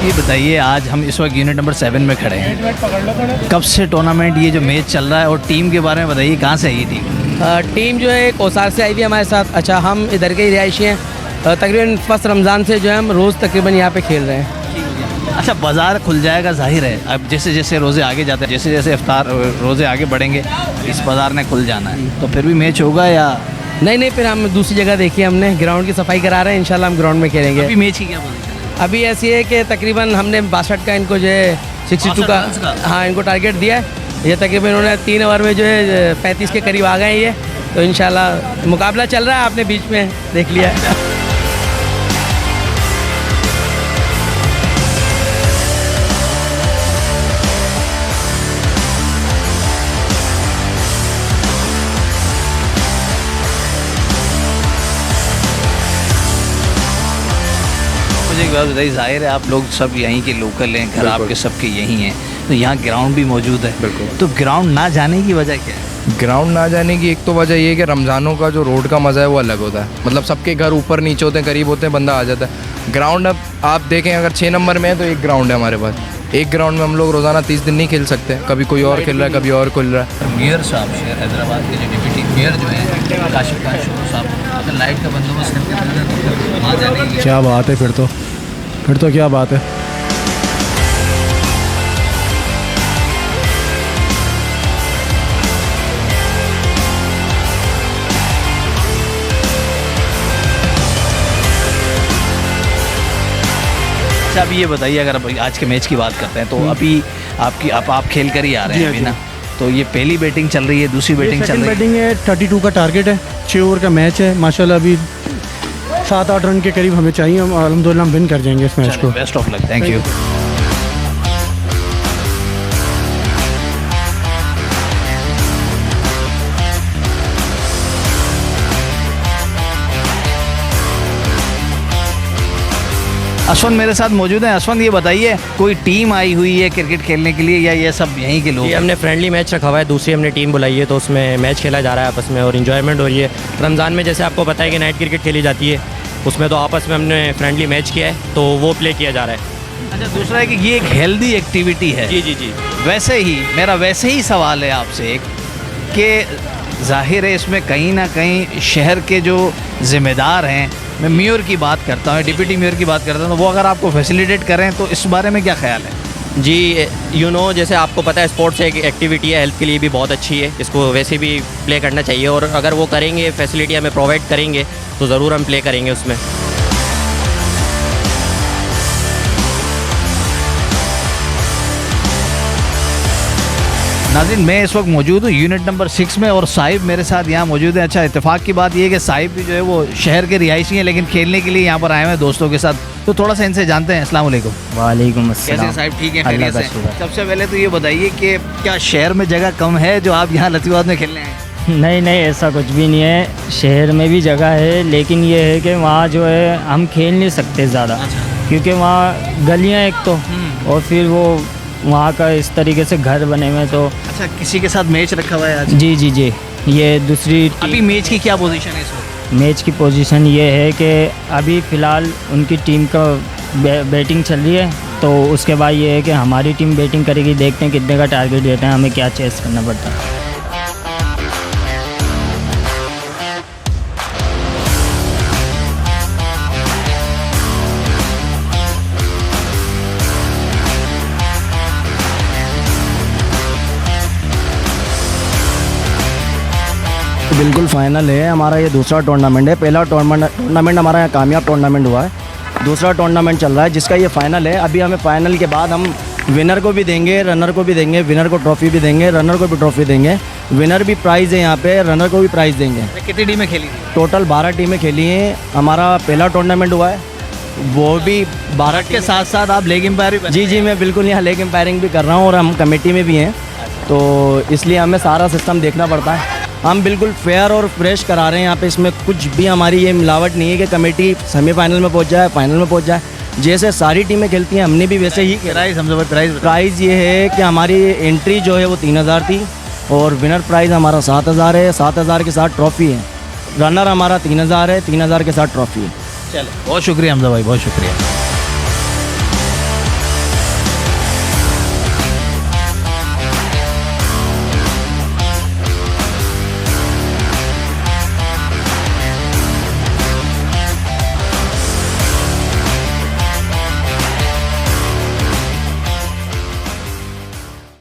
ये बताइए, आज हम इस वक्त यूनिट नंबर 7 में खड़े हैं। कब से टूर्नामेंट ये जो मैच चल रहा है, और टीम के बारे में बताइए, कहाँ से है ये टीम? टीम जो है कोसार से आई हुई है हमारे साथ। अच्छा, हम इधर के ही रिहायशी हैं। तकरीबन फर्स्ट रमज़ान से जो है हम रोज़ तकरीबन यहाँ पे खेल रहे हैं। अच्छा, बाज़ार खुल जाएगा, जाहिर है अब जैसे जैसे रोज़े आगे जाते हैं, जैसे जैसे इफ्तार रोज़े आगे बढ़ेंगे, इस बाज़ार ने खुल जाना है, तो फिर भी मैच होगा या नहीं, फिर हम दूसरी जगह देखिए, हमने ग्राउंड की सफाई करा रहे हैं, इंशाल्लाह हम ग्राउंड में खेलेंगे। अभी मैच की क्या पोजीशन है? अभी ऐसी है कि तकरीबन हमने 62 का इनको जो है 62 का, हाँ, इनको टारगेट दिया है। ये तकरीबन उन्होंने 3 ओवर में जो है 35 के करीब आ गए हैं ये, तो इंशाल्लाह मुकाबला चल रहा है, आपने बीच में देख लिया है। मुझे एक बात बताइए, जाहिर है आप लोग सब यहीं के लोकल हैं, घर आपके सबके यहीं हैं, तो यहाँ ग्राउंड भी मौजूद है। बिल्कुल। तो ग्राउंड ना जाने की वजह क्या है? ग्राउंड ना जाने की एक तो वजह ये है कि रमज़ानों का जो रोड का मज़ा है वो अलग होता है। मतलब सबके घर ऊपर नीचे होते हैं, करीब होते हैं, बंदा आ जाता है। ग्राउंड अब आप देखें, अगर 6 नंबर में है तो एक ग्राउंड है हमारे पास। एक ग्राउंड में हम लोग रोज़ाना 30 दिन नहीं खेल सकते, कभी कोई और खेल रहा है, कभी और खेल रहा है। मेयर साहब, शहर हैदराबाद के जो डिप्टी मेयर जो है काशिफ खान शुरू साहब, अगर लाइट का बंदोबस्त करके तो वहाँ जाने की क्या बात है, फिर तो क्या बात है। अच्छा, अभी ये बताइए, अगर अब आज के मैच की बात करते हैं तो अभी आप खेल कर ही आ रहे हैं अभी ना, तो ये पहली बैटिंग चल रही है, दूसरी बैटिंग चल रही है? बैटिंग है, 32 का टारगेट है, 6 ओवर का मैच है। माशाल्लाह अभी 7-8 रन के करीब हमें चाहिए, हम अल्हम्दुलिल्लाह हम विन कर जाएंगे इस मैच को। Best of luck, thank you. Ashwant मेरे साथ मौजूद है। अश्वंत, ये बताइए, कोई टीम आई हुई है क्रिकेट खेलने के लिए या ये सब यहीं के लोग? ये हमने फ्रेंडली मैच रखा हुआ है, दूसरी हमने टीम बुलाई है, तो उसमें मैच खेला जा रहा है आपस में और इन्जॉयमेंट हो रही है। रमज़ान में जैसे आपको पता है कि नाइट क्रिकेट खेली जाती है, उसमें तो आपस में हमने फ्रेंडली मैच किया है, तो वो प्ले किया जा रहा है। अच्छा, दूसरा है कि ये एक हेल्दी एक्टिविटी है। जी। वैसे ही सवाल है आपसे एक, कि जाहिर है इसमें कहीं ना कहीं शहर के जो ज़िम्मेदार हैं, मैं मेयर की बात करता हूँ, डिप्टी मेयर की बात करता हूँ, तो वो अगर आपको फैसिलिटेट करें तो इस बारे में क्या ख्याल है? जी, जैसे आपको पता है स्पोर्ट्स एक एक्टिविटी है, हेल्थ के लिए भी बहुत अच्छी है, इसको वैसे भी प्ले करना चाहिए, और अगर वो करेंगे, फैसिलिटी हमें प्रोवाइड करेंगे, तो ज़रूर हम प्ले करेंगे उसमें। नाज़रीन, मैं इस वक्त मौजूद हूँ यूनिट नंबर 6 में, और साहिब मेरे साथ यहाँ मौजूद है। अच्छा, इत्तेफाक की बात यह है कि साहिब भी जो है वो शहर के रिहायशी हैं, लेकिन खेलने के लिए यहाँ पर आए हुए हैं दोस्तों के साथ, तो थोड़ा सा इनसे जानते हैं। अस्सलाम वालेकुम। वालेकुम अस्सलाम। कैसे साहिब, ठीक है, खैरियत से? सबसे पहले तो ये बताइए कि क्या शहर में जगह कम है जो आप यहाँ लतीफ़ाबाद में खेलने आए? नहीं, ऐसा कुछ भी नहीं है, शहर में भी जगह है, लेकिन ये है कि वहाँ जो है हम खेल नहीं सकते ज़्यादा। अच्छा। क्योंकि वहाँ गलियाँ एक तो, और फिर वो वहाँ का इस तरीके से घर बने हुए, तो अच्छा, किसी के साथ मैच रखा हुआ है आज? जी, ये दूसरी अभी मैच की क्या पोजीशन है इस वक्त? मैच की पोजीशन ये है कि अभी फ़िलहाल उनकी टीम का बैटिंग चल रही है, तो उसके बाद ये है कि हमारी टीम बैटिंग करेगी, देखते हैं कितने का टारगेट देते हैं, हमें क्या चेस करना पड़ता है। बिल्कुल फाइनल है हमारा, ये दूसरा टूर्नामेंट है। पहला टूर्नामेंट हमारा यहाँ कामयाब टूर्नामेंट हुआ है, दूसरा टूर्नामेंट चल रहा है जिसका ये फाइनल है। अभी हमें फाइनल के बाद हम विनर को भी देंगे, रनर को भी देंगे, विनर को ट्रॉफी भी देंगे, रनर को भी ट्रॉफी देंगे, विनर भी प्राइज़ है यहाँ पे, रनर को भी प्राइज़ देंगे। कितनी टीमें खेली? टोटल 12 टीमें खेली हैं। हमारा पहला टूर्नामेंट हुआ है, वो भी 12 के साथ साथ आप लेग एम्पायर भी? जी, मैं बिल्कुल यहाँ लेग एम्पायरिंग भी कर रहा हूँ, और हम कमेटी में भी हैं, तो इसलिए हमें सारा सिस्टम देखना पड़ता है। हम बिल्कुल फेयर और फ्रेश करा रहे हैं यहाँ पे, इसमें कुछ भी हमारी ये मिलावट नहीं है कि कमेटी सेमीफाइनल में पहुँच जाए, फाइनल में पहुँच जाए। जैसे सारी टीमें खेलती हैं हमने भी वैसे ही। प्राइज़ ये है कि हमारी एंट्री जो है वो 3000 थी, और विनर प्राइज़ हमारा 7000 है, 7000 के साथ ट्रॉफ़ी है। रनर हमारा 3000 है, 3000 के साथ ट्रॉफ़ी है। चलो, बहुत शुक्रिया हमजा भाई, बहुत शुक्रिया।